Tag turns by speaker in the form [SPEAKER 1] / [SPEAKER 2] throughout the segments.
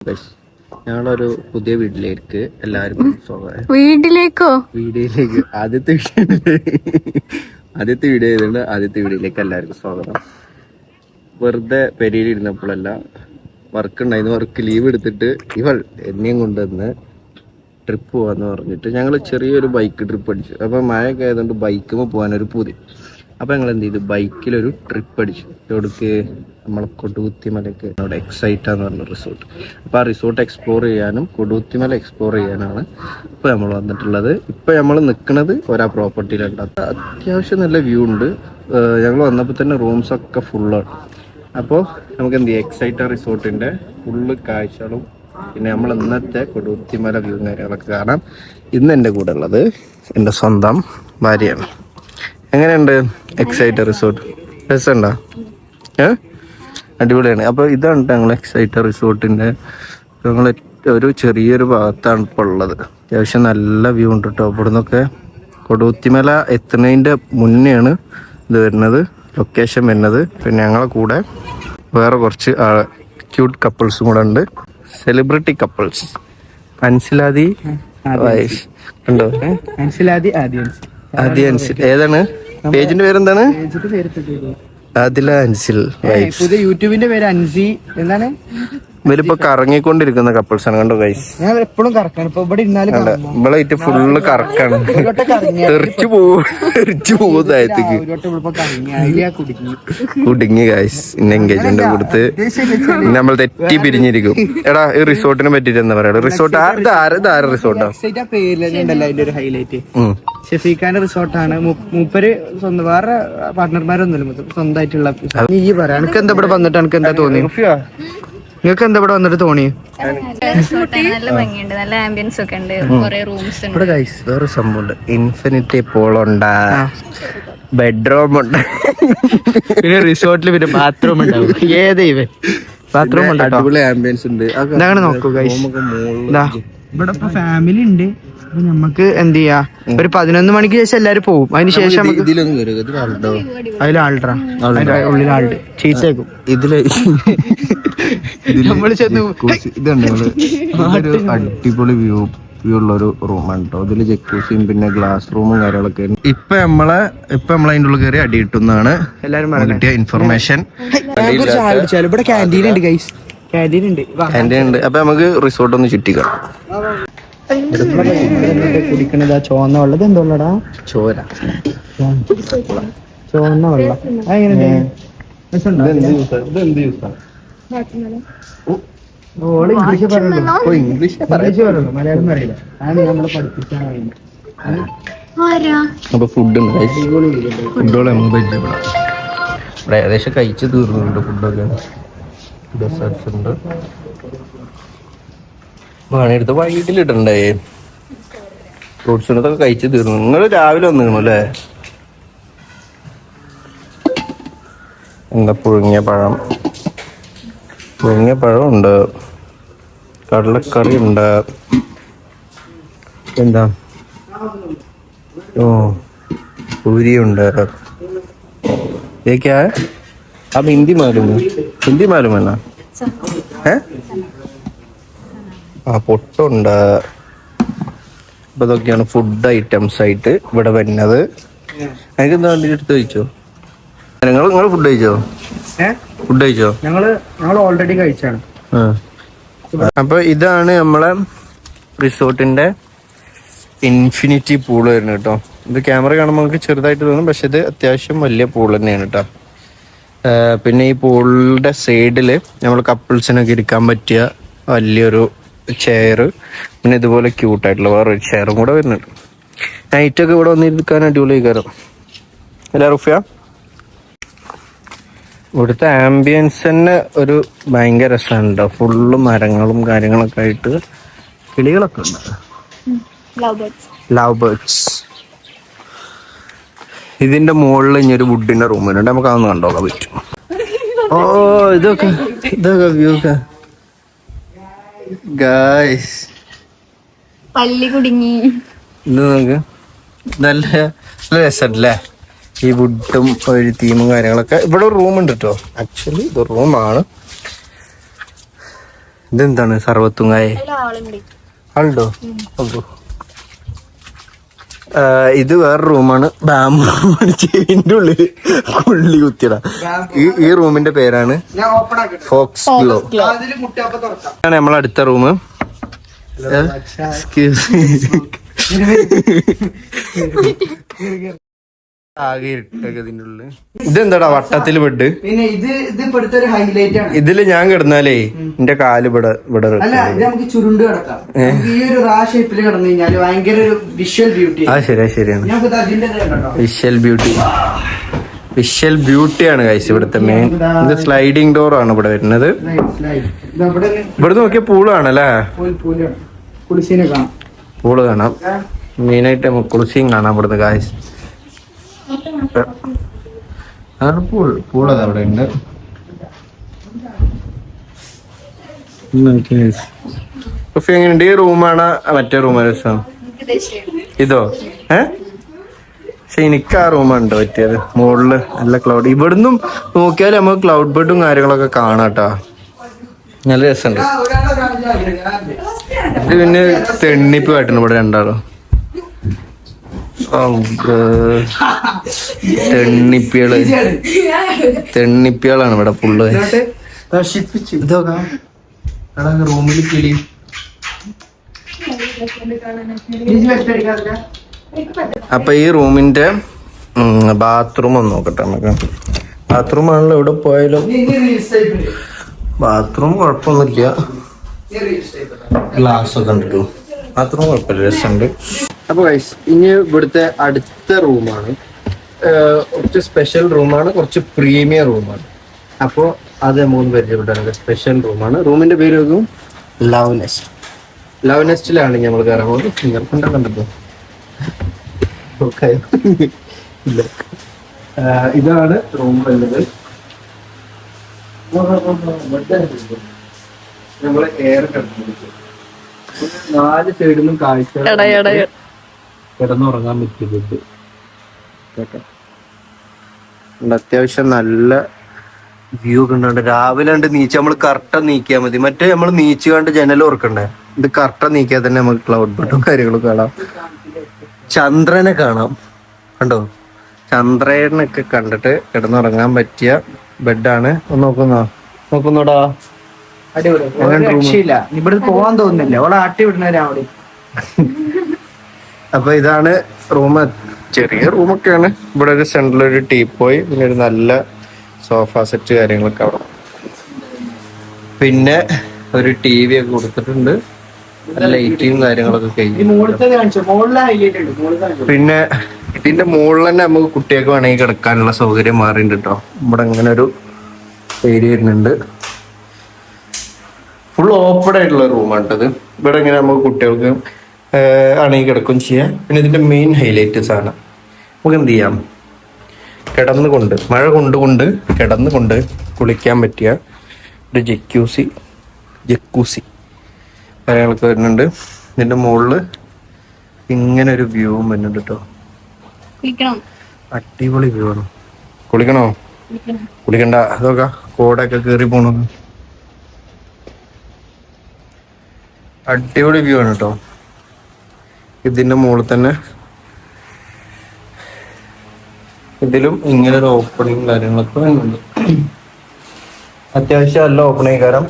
[SPEAKER 1] ഞങ്ങളൊരു പുതിയ വീട്ടിലേക്ക് എല്ലാവർക്കും സ്വാഗതം. വീഡിയോയിലേക്ക് ആദ്യത്തെ വീഡിയോ ചെയ്തുകൊണ്ട് ആദ്യത്തെ വീഡിയോയിലേക്ക് എല്ലാവർക്കും സ്വാഗതം. വെറുതെ പെരിയിൽ ഇരുന്നപ്പോഴല്ല വർക്ക് ഉണ്ടായിരുന്നു. വർക്ക് ലീവ് എടുത്തിട്ട് ഇവൾ എന്നെയും കൊണ്ടുവന്ന് ട്രിപ്പ് പോകാന്ന് പറഞ്ഞിട്ട് ഞങ്ങൾ ചെറിയൊരു ബൈക്ക് ട്രിപ്പ് അടിച്ചു. അപ്പം മഴയൊക്കെ ആയതുകൊണ്ട് ബൈക്കുമ്പോൾ പോകാനൊരു പൂതി. അപ്പം ഞങ്ങൾ എന്ത് ചെയ്തു, ബൈക്കിലൊരു ട്രിപ്പ് അടിച്ചു. എവിടേക്ക്? നമ്മളെ കൊടുകുത്തിമലയ്ക്ക്. അവിടെ എക്സൈറ്റാന്ന് പറഞ്ഞ റിസോർട്ട്. അപ്പോൾ ആ റിസോർട്ട് എക്സ്പ്ലോർ ചെയ്യാനും കൊടുകുത്തിമല എക്സ്പ്ലോർ ചെയ്യാനാണ് ഇപ്പോൾ നമ്മൾ വന്നിട്ടുള്ളത്. ഇപ്പോൾ നമ്മൾ നിൽക്കുന്നത് ഒരാ പ്രോപ്പർട്ടിയിലുണ്ട്. അത്യാവശ്യം നല്ല വ്യൂ ഉണ്ട്. ഞങ്ങൾ വന്നപ്പോൾ തന്നെ റൂംസൊക്കെ ഫുള്ളാണ്. അപ്പോൾ നമുക്ക് എന്ത് ചെയ്യാം, എക്സൈറ്റ റിസോർട്ടിൻ്റെ ഫുള്ള് കാഴ്ചകളും പിന്നെ നമ്മൾ ഇന്നത്തെ കൊടുകുത്തിമല വ്യൂ കാര്യങ്ങളൊക്കെ കാണാം. ഇന്ന് എൻ്റെ കൂടെ ഉള്ളത് എൻ്റെ സ്വന്തം ഭാര്യയാണ്. എങ്ങനെയുണ്ട് എക്സൈറ്റ റിസോർട്ട്? രസമുണ്ടോ? അടിപൊളിയാണ്. അപ്പോൾ ഇതാണ് ഞങ്ങൾ എക്സൈറ്റ റിസോർട്ടിൻ്റെ ഞങ്ങൾ ഒരു ചെറിയൊരു ഭാഗത്താണ് ഇപ്പോൾ ഉള്ളത്. അത്യാവശ്യം നല്ല വ്യൂ ഉണ്ട് കേട്ടോ. ഇവിടെ നിന്നൊക്കെ കൊടുകുത്തിമല എത്തുന്നതിൻ്റെ മുന്നെയാണ് ഇത് വരുന്നത്, ലൊക്കേഷൻ വരുന്നത്. പിന്നെ ഞങ്ങളെ കൂടെ വേറെ കുറച്ച് ക്യൂട്ട് കപ്പിൾസും കൂടെ ഉണ്ട്, സെലിബ്രിറ്റി കപ്പിൾസ്. അൻസിലാദി വൈഷ് ഉണ്ടോ?
[SPEAKER 2] അൻസിലാദി
[SPEAKER 1] അൻസിൽ. ഏതാണ് പേജിന്റെ പേരെന്താണ്? ആദില അൻസിൽ വൈഫ്.
[SPEAKER 2] പുതിയ യൂട്യൂബിന്റെ പേര് അൻസി എന്താണ്.
[SPEAKER 1] ഇവരിപ്പോ കറങ്ങിക്കൊണ്ടിരിക്കുന്ന കപ്പിൾസ് ആണ്. കണ്ടോ ഗൈസ്?
[SPEAKER 2] ഞാൻ എപ്പോഴും കറക്കാണ്. ഇപ്പൊ ഇവിടെ
[SPEAKER 1] ഇവളായിട്ട് ഫുള്ള് കറക്കാണ്. തെറിച്ചു പോകും താഴത്തേക്ക്. കുടുങ്ങി ഗൈസ്. ഇന്ന് എൻഗേജ്മെന്റ് കൊടുത്ത് നമ്മൾ തെറ്റി പിരിഞ്ഞിരിക്കും. എടാ ഈ റിസോർട്ടിനെ പറ്റിട്ട് എന്താ പറയാ? റിസോർട്ട് ആര റിസോർട്ടാ?
[SPEAKER 2] പേരിലുണ്ടല്ലോ അതിന്റെ ഒരു ഹൈലൈറ്റ്. ഷെഫീഖാന്റെ റിസോർട്ടാണ്. മൂപ്പര് സ്വന്തം, വേറെ പാർട്ട്ണർമാരൊന്നുമില്ല, സ്വന്തമായിട്ടുള്ള. നീ പറയാ, എനിക്ക് എന്താ ഇവിടെ വന്നിട്ട് എനിക്ക് എന്താ തോന്നി? നിങ്ങൾക്ക് എന്താ ഇവിടെ വന്നിട്ട് തോന്നി?
[SPEAKER 3] നല്ല ഭംഗിയുണ്ട്, നല്ല ആംബിയൻസ് ഒക്കെ ഉണ്ട്, കുറെ റൂംസ് ഉണ്ട്.
[SPEAKER 1] ഇവിടെ ഗൈസ് വേറെ സംഭവമുണ്ട്. ഇൻഫിനിറ്റി പൂളുണ്ട്, ബെഡ്റൂം ഉണ്ട്,
[SPEAKER 2] പിന്നെ റിസോർട്ടിൽ പിന്നെ ബാത്റൂം ഉണ്ടാവും. ഏത് ഇവൻ ബാത്റൂം ഉണ്ട്,
[SPEAKER 1] അടിപൊളി ആംബിയൻസ് ഉണ്ട്.
[SPEAKER 2] ഇതാണ് നോക്കൂ ഗൈസ്. ഇവിടെ ഇപ്പൊ ഫാമിലി ഉണ്ട്. അപ്പൊ നമുക്ക് എന്ത് ചെയ്യാ, ഒരു 11 മണിക്ക് ശേഷം എല്ലാരും പോകും. അതിന് ശേഷം അതിലാൾട്രാ ഉള്ളിൽ ആളുണ്ട്, ചീത്തേക്കും.
[SPEAKER 1] ഇതില്
[SPEAKER 2] നമ്മള് ചെന്ന്
[SPEAKER 1] ഇതൊരു അടിപൊളി വ്യൂ ഉള്ള ഒരു റൂമാണ് കേട്ടോ. ഇതില് ജക്കൂസിയും പിന്നെ ഗ്ലാസ് റൂമും കാര്യങ്ങളൊക്കെ. ഇപ്പൊ നമ്മളെ അതിന്റെ ഉള്ളിൽ കയറി അടി കിട്ടുന്നതാണ്
[SPEAKER 2] എല്ലാരും
[SPEAKER 1] കിട്ടിയ ഇൻഫർമേഷൻ.
[SPEAKER 2] ഇവിടെ ക്യാൻറ്റീൻ ഉണ്ട് ഗൈസ്, ക്യാൻറ്റീൻ ഉണ്ട്.
[SPEAKER 1] അപ്പൊ നമുക്ക് റിസോർട്ട് ഒന്ന് ചുറ്റിക്കാം.
[SPEAKER 2] കുടിക്കണത് ചോന്ന വെള്ളം. എന്താ വെള്ളടാ?
[SPEAKER 1] ചോര.
[SPEAKER 2] ചോന്ന വെള്ളം. ഇംഗ്ലീഷ് പറയുള്ളൂ, മലയാളം അറിയില്ല. ആണ് നമ്മള് പഠിപ്പിക്കാൻ.
[SPEAKER 1] അപ്പൊ ഫുഡ് ഫുഡുകൾ നമുക്ക് പരിചയപ്പെടാം. ഇവിടെ ഏകദേശം കഴിച്ച് തീർന്നുണ്ട് ഫുഡൊക്കെ. ഡെസേർട്സ് ഉണ്ട്. എടുത്ത് വൈകിട്ടിലിട്ടുണ്ടേ. ഫ്രൂട്ട്സിനൊക്കെ കഴിച്ച് തീർന്നു. നിങ്ങൾ രാവിലെ വന്നിരുന്നു അല്ലേ? എന്താ പുഴുങ്ങിയ പഴം ഉണ്ട്, കടലക്കറി ഉണ്ട്, എന്താ പൂരി ഉണ്ട്. അപ്പൊ ഹിന്ദി മാലും എന്നാ പൊട്ടുണ്ട്. അപ്പൊ ഇതൊക്കെയാണ് ഫുഡ് ഐറ്റംസ് ആയിട്ട് ഇവിടെ വരുന്നത്. എനിക്ക് എന്താ വണ്ടി എടുത്ത് കഴിച്ചോ? നിങ്ങൾ ഫുഡ് കഴിച്ചോ?
[SPEAKER 2] ഞങ്ങൾ ഓൾറെഡി കഴിച്ചാണ്.
[SPEAKER 1] അപ്പൊ ഇതാണ് നമ്മളെ റിസോർട്ടിന്റെ ഇൻഫിനിറ്റി പൂള് വരുന്നത് കേട്ടോ. ഇത് ക്യാമറ കാണുമ്പോൾ നമുക്ക് ചെറുതായിട്ട് തോന്നും, പക്ഷെ ഇത് അത്യാവശ്യം വലിയ പൂൾ തന്നെയാണ് കേട്ടോ. പിന്നെ ഈ പൂളിന്റെ സൈഡില് നമ്മൾ കപ്പിൾസിനൊക്കെ ഇരിക്കാൻ പറ്റിയ വലിയൊരു ചെയർ, പിന്നെ ഇതുപോലെ ക്യൂട്ടായിട്ടുള്ള വേറൊരു ചെയറും കൂടെ വരുന്നുണ്ട്. നൈറ്റൊക്കെ ഇവിടെ വന്നിരിക്കാൻ അടിപൊളി കാരം അല്ലേ റുഫിയ? ഇവിടുത്തെ ആംബിയൻസ് തന്നെ ഒരു ഭയങ്കര രസമുണ്ട്. ഫുള്ള് മരങ്ങളും കാര്യങ്ങളൊക്കെ ആയിട്ട് കിളികളൊക്കെ ഉണ്ട്. Love birds. ഇതിന്റെ മുകളിൽ ഇനി ഒരു വുഡിന്റെ റൂം വരുന്നുണ്ട്. നമുക്ക് അതൊന്ന് കണ്ടോക്കാൻ പറ്റും. ഇതൊക്കെ വ്യൂ ഒക്കെ ഗായ്സ്.
[SPEAKER 3] പള്ളി കുടുങ്ങി.
[SPEAKER 1] ഇത് നോക്ക്, നല്ല രസമല്ലേ ഈ വുഡും ഒരു തീമും കാര്യങ്ങളൊക്കെ. ഇവിടെ ഒരു റൂം ഉണ്ട് കേട്ടോ. ആക്ച്വലി ഇത് റൂമാണ്. ഇതെന്താണ് സർവത്തുങ്ങായ ആളുണ്ടോ? ഇത് വേറെ റൂമാണ്. ബാമ്പു ചെവിന്റെ ഉള്ളില് കൊള്ളി കുത്തിയടാ. ഈ റൂമിന്റെ പേരാണ് ഫോക്സ് ഗ്ലോ. ആണ് നമ്മളെ അടുത്ത റൂം. ആകെ ഇട്ടൊക്കെ ഇതിന്റെ ഉള്ളില്. ഇതെന്താടാ വട്ടത്തില് ബെഡ്?
[SPEAKER 2] പിന്നെ ഇത് ഇവിടുത്തെ ഒരു ഹൈലൈറ്റ് ആണ്.
[SPEAKER 1] ഇതില് ഞാൻ കിടന്നാലേ എന്റെ കാല് ഇവിടെ
[SPEAKER 2] അല്ല, ഇത് നമുക്ക് ചുരുണ്ട് കിടക്കാം. ഈ ഒരു റാ ഷേപ്പിൽ കിടന്നു കഴിഞ്ഞാല് ഭയങ്കര ഒരു വിഷ്വൽ ബ്യൂട്ടി.
[SPEAKER 1] ശരിയാണ്.
[SPEAKER 2] നമുക്ക് അതിന്റെ കണ്ടോ,
[SPEAKER 1] വിഷ്വൽ ബ്യൂട്ടിയാണ് ഗൈസ് ഇവിടുത്തെ മെയിൻ. ഇത് സ്ലൈഡിങ് ഡോർ ആണ് ഇവിടെ വരുന്നത്. ഇവിടെ നോക്കിയ പൂളാണല്ലേ?
[SPEAKER 2] കുളിസീനെ കാണാം,
[SPEAKER 1] പൂള് കാണാം. മെയിനായിട്ട് നമുക്ക് കുളിസീൻ കാണാം ഇവിടുന്ന് ഗൈസ്. അതാണ് പൂളത് അവിടെ ഉണ്ട്. എങ്ങനെയുണ്ട് ഈ റൂമാണ്? മറ്റേ റൂമാണ് രസം. ഇതോ? പക്ഷെ എനിക്ക് ആ റൂമുണ്ട് പറ്റിയത്. മുകളില് നല്ല ക്ലൗഡ്. ഇവിടുന്നും നോക്കിയാൽ നമുക്ക് ക്ലൗഡ് ബെഡും കാര്യങ്ങളൊക്കെ കാണാട്ടോ. നല്ല രസമുണ്ട്. ഇത് പിന്നെ തെണ്ണിപ്പ് കാട്ടുന്നു ഇവിടെ രണ്ടാളും. തെണ്ണിപ്പികളാണ് ഇവിടെ ഫുള്ള്. റൂമിൽ കിളി. അപ്പൊ ഈ റൂമിന്റെ ബാത്റൂം ഒന്ന് നോക്കട്ടെ നമുക്ക്. ബാത്റൂം ആണല്ലോ എവിടെ പോയാലും. ബാത്റൂം കുഴപ്പമൊന്നുമില്ല, ഗ്ലാസ് ഒക്കെ ഉണ്ടല്ലോ. ബാത്റൂം കുഴപ്പമില്ല, രസമുണ്ട്. അപ്പൊ ഗൈസ് ഇനി ഇവിടുത്തെ അടുത്ത റൂമാണ്. കുറച്ച് സ്പെഷ്യൽ റൂമാണ്, കുറച്ച് പ്രീമിയം റൂമാണ്. അപ്പോൾ അത് നമുക്ക് പരിചയപ്പെട്ടാണ്. സ്പെഷ്യൽ റൂമാണ്. റൂമിന്റെ പേര് നോക്കും, ലവ് നെസ്റ്റ്. ലവ് നെസ്റ്റിലാണ് നമ്മൾ കയറാൻ പോകുന്നത്. ഫിംഗർ പ്രിന്റ് കണ്ടപ്പോ ഇല്ല. ഇതാണ് റൂം ഉള്ളത്. നമ്മള് എയർ കിടക്കുന്നത് 4 സൈഡിൽ നിന്നും കാഴ്ച കിടന്നുറങ്ങാൻ പറ്റിയത്. അത്യാവശ്യം നല്ല വ്യൂ കണ്ടുണ്ട്. രാവിലെ ഉണ്ട് നീച്ച് നമ്മൾ കറക്റ്റ് നീക്കിയാൽ മതി. മറ്റേ നമ്മൾ നീച്ച് കണ്ട് ജനൽ ഓർക്കണ്ടേ. ഇത് കറക്റ്റ് നീക്കിയാൽ തന്നെ നമുക്ക് ക്ലൗഡ് ബെഡും കാര്യങ്ങളും കാണാം. ചന്ദ്രനെ കാണാം. കണ്ടോ? ചന്ദ്രനൊക്കെ കണ്ടിട്ട് കിടന്നുറങ്ങാൻ പറ്റിയ ബെഡാണ്. ഒന്ന് നോക്കുന്നോടാ.
[SPEAKER 2] രക്ഷയില്ല, ഇവിടെ പോവാൻ തോന്നുന്നില്ല. അവളെ ആട്ടി വിടുന്ന രാവിലെ.
[SPEAKER 1] അപ്പൊ ഇതാണ് റൂം. ചെറിയ റൂമൊക്കെയാണ്. ഇവിടെ ഒരു സെന്ററിൽ ഒരു ടീപ്പോയി, പിന്നെ ഒരു നല്ല സോഫ സെറ്റ് കാര്യങ്ങളൊക്കെ അവിടെ. പിന്നെ ഒരു TV ഒക്കെ കൊടുത്തിട്ടുണ്ട്. ലൈറ്റിങ് കാര്യങ്ങളൊക്കെ കഴിഞ്ഞു. പിന്നെ ഇതിന്റെ മുകളിൽ തന്നെ നമുക്ക് കുട്ടികൾക്ക് വേണമെങ്കിൽ കിടക്കാനുള്ള സൗകര്യം മാറിയിട്ടുണ്ട് കേട്ടോ. ഇവിടെ ഇങ്ങനെ ഒരു ഏരിയ വരുന്നുണ്ട്. ഫുൾ ഓപ്പൺ ആയിട്ടുള്ള റൂമാണിട്ടത്. ഇവിടെ ഇങ്ങനെ നമുക്ക് കുട്ടികൾക്ക് ആണെങ്കിൽ കിടക്കും ചെയ്യാം. പിന്നെ ഇതിന്റെ മെയിൻ ഹൈലൈറ്റ് സാധനം നമുക്ക് എന്ത് ചെയ്യാം, കിടന്നുകൊണ്ട് മഴ കൊണ്ടുകൊണ്ട് കിടന്നുകൊണ്ട് കുളിക്കാൻ പറ്റിയ ഒരു ജക്കൂസി കാര്യങ്ങളൊക്കെ വരുന്നുണ്ട്. ഇതിന്റെ മുകളില് ഇങ്ങനെ ഒരു വ്യൂവും വരുന്നുണ്ട് കേട്ടോ. അടിപൊളി വ്യൂ ആണ്. കുളിക്കണോ? കുളിക്കണ്ട. അതൊക്കെ കോടൊക്കെ കേറി പോണു. അടിപൊളി വ്യൂ ആണ് കേട്ടോ. ഇതിന്റെ മുകളിൽ തന്നെ ഇതിലും ഇങ്ങനെ ഒരു ഓപ്പണിങ് കാര്യങ്ങളൊക്കെ വരുന്നുണ്ട്. അത്യാവശ്യം നല്ല ഓപ്പണിങ് കാരം.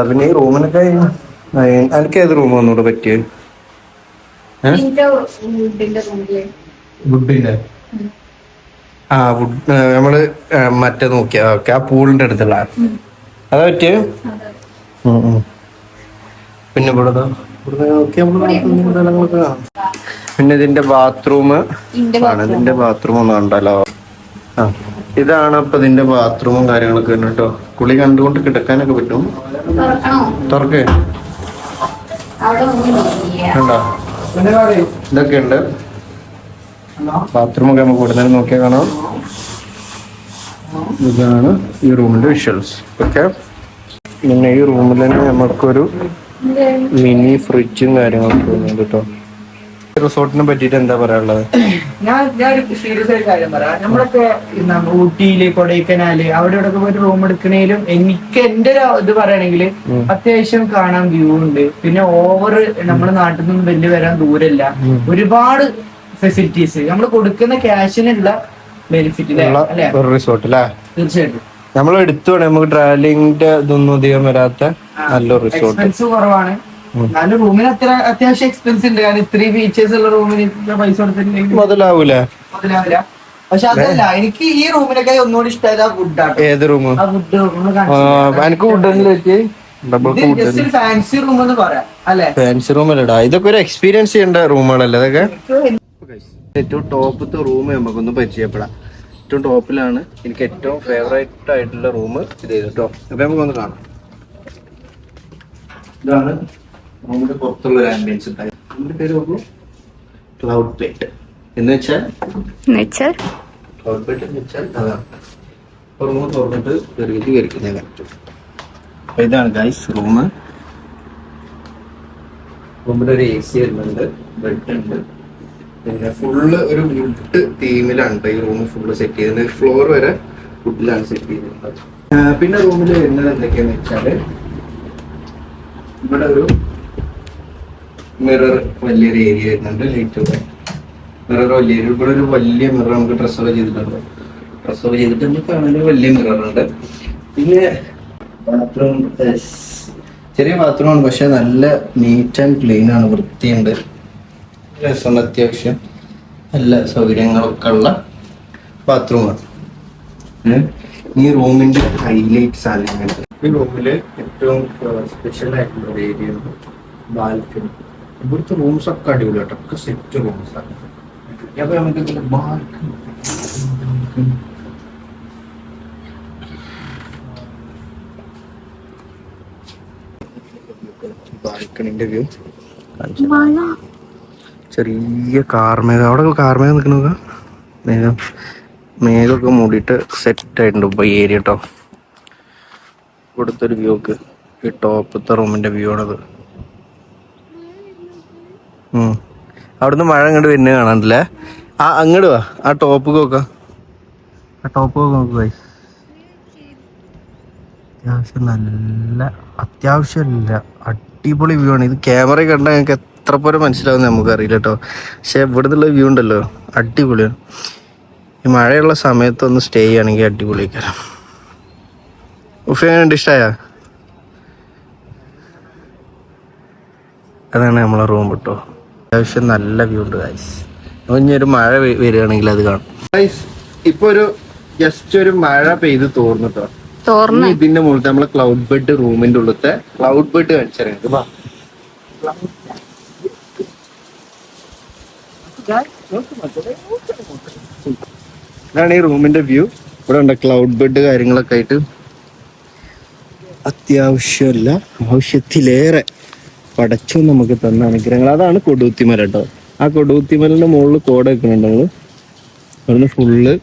[SPEAKER 1] പിന്നെ ഈ റൂമിനൊക്കെ എനിക്ക് ഏത് റൂം ഒന്നുകൂടെ പറ്റിയത്? വുഡിന്റെ വുഡ് നമ്മള് മറ്റേ നോക്കിയാ ഓക്കെ. ആ പൂളിന്റെ അടുത്തുള്ള അതാ പറ്റിയ. പിന്നെ ഇവിടെ നോക്കിയാ പിന്നെ ഇതിന്റെ ബാത്റൂം ആണ്. ഇതിന്റെ ബാത്റൂം ഒന്നും ഉണ്ടല്ലോ. ഇതാണ് അപ്പൊ ഇതിന്റെ ബാത്റൂമും കാര്യങ്ങളൊക്കെ ഉണ്ട് കേട്ടോ. കുളി കണ്ടുകൊണ്ട് കിടക്കാനൊക്കെ പറ്റും. തുറക്കേ ഉണ്ടോ? ഇതൊക്കെ ഉണ്ട്. ബാത്റൂമൊക്കെ നമുക്ക് ഇവിടെ നിന്ന് നോക്കിയാൽ കാണാം. ഇതാണ് ഈ റൂമിന്റെ വിഷ്വൽസ്. ഓക്കെ. പിന്നെ ഈ റൂമിൽ തന്നെ നമുക്കൊരു മിനി ഫ്രിഡ്ജും കാര്യങ്ങളൊക്കെ വരുന്നുണ്ട് കേട്ടോ. റിസോർട്ടിനെ പറ്റിട്ട് എന്താ പറയാനുള്ളത്?
[SPEAKER 2] ഞാനൊരു സീരിയസ് ആയ കാര്യം പറയാം. നമ്മളൊക്കെ ഊട്ടിയില്, കൊടൈക്കനാല് അവിടെ ഇവിടെ പോയിട്ട് റൂം എടുക്കണേലും എനിക്ക് എന്റെ ഒരു ഇത് പറയുകയാണെങ്കിൽ അത്യാവശ്യം കാണാൻ വ്യൂ ഉണ്ട്. പിന്നെ ഓവർ നമ്മുടെ നാട്ടിൽ നിന്നും വലിയ വരാൻ ദൂരല്ല. ഒരുപാട് ഫെസിലിറ്റീസ് നമ്മൾ കൊടുക്കുന്ന ക്യാഷിനുള്ള ബെനിഫിറ്റ് അല്ലേ
[SPEAKER 1] റിസോർട്ട് അല്ലേ?
[SPEAKER 2] തീർച്ചയായിട്ടും
[SPEAKER 1] നമ്മൾ എടുത്തു നമുക്ക് ട്രാവലിംഗിന്റെ ഇതൊന്നും അധികം വരാത്ത നല്ലൊരു റിസോർട്ട്.
[SPEAKER 2] എക്സ്പെൻസ് കുറവാണ്. എന്നാലും റൂമിന് അത്യാവശ്യം എക്സ്പെൻസ് ഉണ്ട്. കാരണം ഇത്രയും ഫീച്ചേഴ്സ് ഉള്ള റൂമിന് പൈസ കൊടുത്തിട്ടുണ്ടെങ്കിൽ
[SPEAKER 1] മുതലാവൂല.
[SPEAKER 2] പക്ഷെ അതല്ല, എനിക്ക് ഈ റൂമിനൊക്കെ ഒന്നുകൂടി ഇഷ്ടമായത് ആ ഫുഡാണ്.
[SPEAKER 1] ഏത് റൂം?
[SPEAKER 2] ആ ഫുഡ്
[SPEAKER 1] എനിക്ക്
[SPEAKER 2] ഫാൻസി റൂം എന്ന് പറയാം അല്ലെ?
[SPEAKER 1] ഫാൻസി റൂം അല്ലടാ, ഇതൊക്കെ ഒരു എക്സ്പീരിയൻസ് ചെയ്യേണ്ട റൂമുകളല്ലേ ഇതൊക്കെ. ഏറ്റവും ടോപ്പത്തെ റൂം നമുക്കൊന്ന് പരിചയപ്പെടാം. ഏറ്റവും ടോപ്പിലാണ് എനിക്ക് ഏറ്റവും ഫേവറേറ്റ് ആയിട്ടുള്ള റൂം ഇത് കേട്ടോ. അപ്പൊ നമുക്കൊന്ന് കാണാം. ഇതാണ് റൂമിന്റെ പുറത്തുള്ള ഒരു ആംബിയൻസ് ഉണ്ടായി. റൂമിന്റെ പേര് നോക്കൂ, ക്ലൗഡ് ബെഡ് എന്ന് വെച്ചാൽ ക്ലൗഡ് ബെഡ് എന്ന് വെച്ചാൽ അതാണ്. റൂം തുറന്നിട്ട് കയറിക്കുന്ന കറക്റ്റ്. അപ്പൊ ഇതാണ് ഗൈസ് റൂം. റൂമിൽ ഒരു AC വരുന്നുണ്ട്, ബെഡ് ഉണ്ട്. പിന്നെ ഫുള്ള് ഒരു വുഡ് തീമിലാണ് ഈ റൂം ഫുള്ള് സെറ്റ് ചെയ്തത്. ഫ്ലോർ വരെ വുഡിലാണ് സെറ്റ് ചെയ്തിട്ടുള്ളത്. പിന്നെ റൂമിൽ വരുന്നത് എന്തൊക്കെയാന്ന് വെച്ചാല് ഇവിടെ ഒരു മിറർ വലിയൊരു ഏരിയ വരുന്നുണ്ട്. ലൈറ്റ് മിറർ വലിയ ഇവിടെ ഒരു വലിയ മിറർ നമുക്ക് ഡ്രസ് ഓഫ് ചെയ്തിട്ടുണ്ട്. ഡ്രസ് ഓഫ് ചെയ്തിട്ട് നമുക്ക് കാണാൻ വലിയ മിറർ ഉണ്ട്. പിന്നെ ബാത്റൂം ചെറിയ ബാത്റൂമാണ്, പക്ഷെ നല്ല നീറ്റ് ആൻഡ് ക്ലീൻ ആണ്, വൃത്തിയുണ്ട്, രസമുണ്ട്, അത്യാവശ്യം നല്ല സൗകര്യങ്ങളൊക്കെ ഉള്ള ബാത്റൂമാണ്. ഈ റൂമിന്റെ ഹൈലൈറ്റ്സ് ആണ്. ഈ റൂമില് ഏറ്റവും സ്പെഷ്യൽ ആയിട്ടുള്ള ഒരു ഏരിയ ഉണ്ട്, ബാൽക്കണി. ഇവിടുത്തെ റൂംസ് ഒക്കെ അടിപൊളിയാട്ടോ, ഒക്കെ സെറ്റ് റൂംസ് ആണ്. അപ്പൊ നമുക്ക് ബാൽക്കണിന്റെ വ്യൂ ചെറിയ കാർമേഘം, അവിടെ കാർമേഘം നിൽക്കണ മേഘം, മേഘമൊക്കെ മൂടിയിട്ട് സെറ്റ് ആയിട്ടുണ്ട് ഇപ്പൊ ഈ ഏരിയ കേട്ടോ. ഇവിടുത്തെ ഒരു വ്യൂ ഒക്കെ ഈ ടോപ്പത്തെ റൂമിന്റെ വ്യൂ ആണത്. അവിടുന്ന് മഴ അങ്ങോട്ട് വരുന്നത് കാണാനില്ലേ? അങ്ങോട്ട് വാ, ആ ടോപ്പ് നോക്കാം, ആ ടോപ്പ് നോക്കുക. അത്യാവശ്യമല്ല അടിപൊളി വ്യൂ ആണ് ഇത്. ക്യാമറ കണ്ടാൽ ഞങ്ങൾക്ക് എത്ര പോലെ മനസ്സിലാവും നമുക്കറിയില്ല കേട്ടോ. പക്ഷെ ഇവിടുന്നുള്ള വ്യൂ ഉണ്ടല്ലോ അടിപൊളിയാണ്. ഈ മഴയുള്ള സമയത്തൊന്ന് സ്റ്റേ ചെയ്യുകയാണെങ്കിൽ അടിപൊളിയായിരിക്കും. ഉഫ എങ്ങനെ ഇഷ്ടമായ? അതാണ് നമ്മളെ റൂം കേട്ടോ. അത്യാവശ്യം നല്ല വ്യൂ ഉണ്ട് ഗൈസ്. അപ്പൊ ഇനി ഒരു മഴ വരികയാണെങ്കിൽ അത് കാണും ഗൈസ്. ഇപ്പൊ ഒരു ജസ്റ്റ് ഒരു മഴ പെയ്ത് തോർന്നിട്ടോ. ഇതിന്റെ മുകളിൽ നമ്മളെ ക്ലൗഡ് ബെഡ് റൂമിന്റെ ഉള്ളത്തെ ക്ലൗഡ് ബെഡ് കാണിച്ചറിയാം. ഇതാണ് ഈ റൂമിന്റെ വ്യൂ. ഇവിടെ ഉണ്ട് ക്ലൗഡ് ബെഡ് കാര്യങ്ങളൊക്കെ ആയിട്ട് അത്യാവശ്യമല്ല ആവശ്യത്തിലേറെ പടച്ചു നമുക്ക് തന്ന അനുഗ്രഹങ്ങൾ. അതാണ് കൊടുത്തിമല കേട്ടോ. ആ കൊടുത്തിമലിന്റെ മുകളിൽ കോട വെക്കുന്നുണ്ട് നമ്മള്. അവിടുന്ന് ഫുള്ള്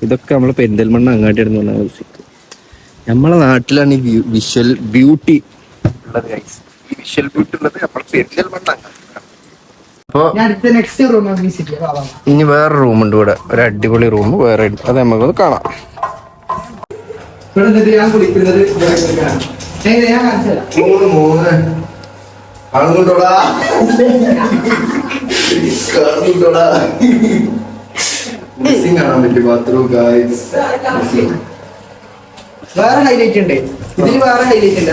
[SPEAKER 1] ഇതൊക്കെ നമ്മളെ പെരിന്തൽമണ്ണ അങ്ങാട്ടിയായിരുന്നു പറഞ്ഞാൽ നമ്മളെ നാട്ടിലാണ് ഈ വിഷ്വൽ ബ്യൂട്ടി ഉള്ളത് ഗൈസ്. ഈ വിഷ്വൽ ബ്യൂട്ടി ഉള്ളത് നമ്മളെ പെരിന്തൽമണ്ണ അങ്ങാട്ടി. അപ്പൊ ഇനി വേറെ റൂമുണ്ട് ഇവിടെ, ഒരു അടിപൊളി റൂം വേറെ, അത് നമുക്കൊന്ന് കാണാം.
[SPEAKER 2] വേറെ ഹൈലൈറ്റ് ഉണ്ട് ഇതിൽ, വേറെ ഹൈലൈറ്റ് ഉണ്ട്.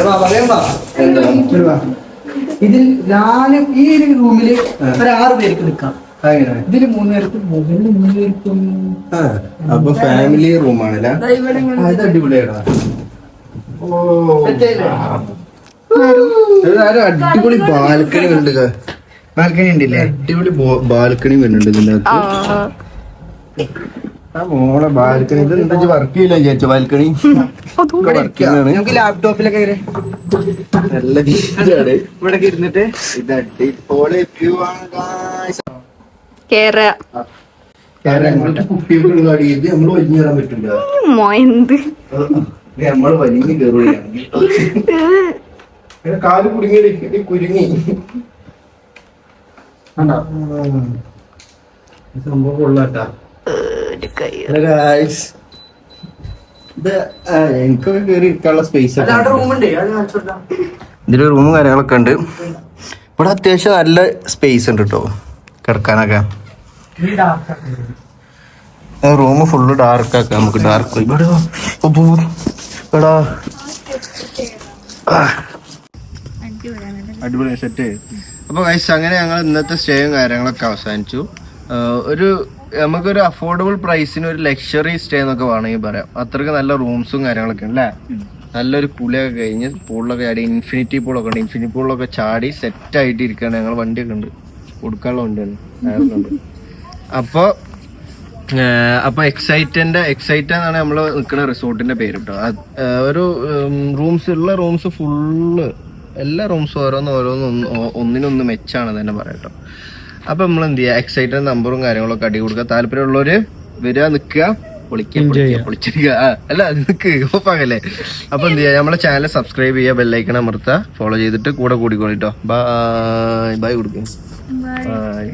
[SPEAKER 2] ഇതിൽ ഞാന് ഈ ഒരു റൂമില് ഒരു 6 പേർക്ക് നിൽക്കാം. ഇതില് 3 പേർക്ക്, മുകളിൽ 3 പേർക്കും.
[SPEAKER 1] അപ്പൊ ഫാമിലി റൂമാണല്ലേ? അത് അടിപൊളിയാണ്. അടിപൊളി ബാൽക്കണി ഉണ്ട്.
[SPEAKER 2] ബാൽക്കണി ഉണ്ടല്ലേ?
[SPEAKER 1] അടിപൊളി ബാൽക്കണി വരുന്നുണ്ട് ഇതിനകത്ത്. മോളെ ബാൽക്കണി ഇത് എന്താ വർക്ക് ചെയ്യില്ല വിചാരിച്ച ബാൽക്കണി
[SPEAKER 2] നമുക്ക് ലാപ്ടോപ്പിലൊക്കെ
[SPEAKER 1] നല്ല രീതിയിലാണ്
[SPEAKER 2] ഇവിടെ ഇരുന്നിട്ട്
[SPEAKER 1] ഇത് അടിപൊളി വ്യൂ ആണ്. കുട്ടികൾക്ക് കാടി ഇത് നമ്മള് വലിഞ്ഞു കയറാൻ പറ്റില്ല. നമ്മള് വലിഞ്ഞു കയറുകയാണ്. കാല് കുടുങ്ങി കുരുങ്ങി. സംഭവം കൊള്ളാട്ടാ. ഇത് എനിക്കൊക്കെ കയറി ഇരിക്കാനുള്ള സ്പേസ് ഇതില് റൂമും കാര്യങ്ങളൊക്കെ ഉണ്ട്. ഇവിടെ അത്യാവശ്യം നല്ല സ്പേസ് ഉണ്ട് കേട്ടോ കിടക്കാനൊക്കെ. റൂം ഫുള്ള് ഡാർക്ക് ആക്കാം നമുക്ക്. ഡാർക്ക് അടിപൊളി സെറ്റ്. അപ്പൊ ഗൈസ് അങ്ങനെ ഞങ്ങൾ ഇന്നത്തെ സ്റ്റേയും കാര്യങ്ങളൊക്കെ അവസാനിച്ചു. നമുക്കൊരു അഫോർഡബിൾ പ്രൈസിന് ഒരു ലക്ഷറി സ്റ്റേ എന്നൊക്കെ വേണമെങ്കിൽ പറയാം. അത്രയ്ക്ക് നല്ല റൂംസും കാര്യങ്ങളൊക്കെ ഉണ്ട് അല്ലേ. നല്ലൊരു കുളിയൊക്കെ കഴിഞ്ഞ് പൂളിലൊക്കെ ചാടി, ഇൻഫിനിറ്റി പൂളൊക്കെ ഉണ്ട്. ഇൻഫിനിറ്റി പൂളിലൊക്കെ ചാടി സെറ്റ് ആയിട്ട് ഇരിക്കുകയാണ്. ഞങ്ങൾ വണ്ടിയൊക്കെ ഉണ്ട്, കൊടുക്കാനുള്ള വണ്ടിയാണ്, ഉണ്ട്. അപ്പൊ എക്സൈറ്റ് എന്നാണ് നമ്മൾ നിൽക്കുന്ന റിസോർട്ടിന്റെ പേര് കേട്ടോ. ഒരു റൂംസ് ഫുള്ള് എല്ലാ റൂംസും ഒന്നിനൊന്ന് മെച്ചാണ് തന്നെ പറയാം കേട്ടോ. അപ്പൊ നമ്മൾ എന്ത് ചെയ്യുക, എക്സൈറ്റഡ് നമ്പറും കാര്യങ്ങളൊക്കെ അടി കൊടുക്കുക. താല്പര്യമുള്ളവര് വരിക, നിൽക്കുക, പൊളിച്ചിരിക്കുക. അല്ല നിൽക്ക് ഓഫാകല്ലേ. അപ്പൊ എന്ത് ചെയ്യുക, നമ്മളെ ചാനൽ സബ്സ്ക്രൈബ് ചെയ്യുക, ബെല്ലൈക്കൺ അമർത്തുക, ഫോളോ ചെയ്തിട്ട് കൂടെ കൂടിക്കോളിട്ടോ. ബൈ കൊടുക്കും. ബൈ.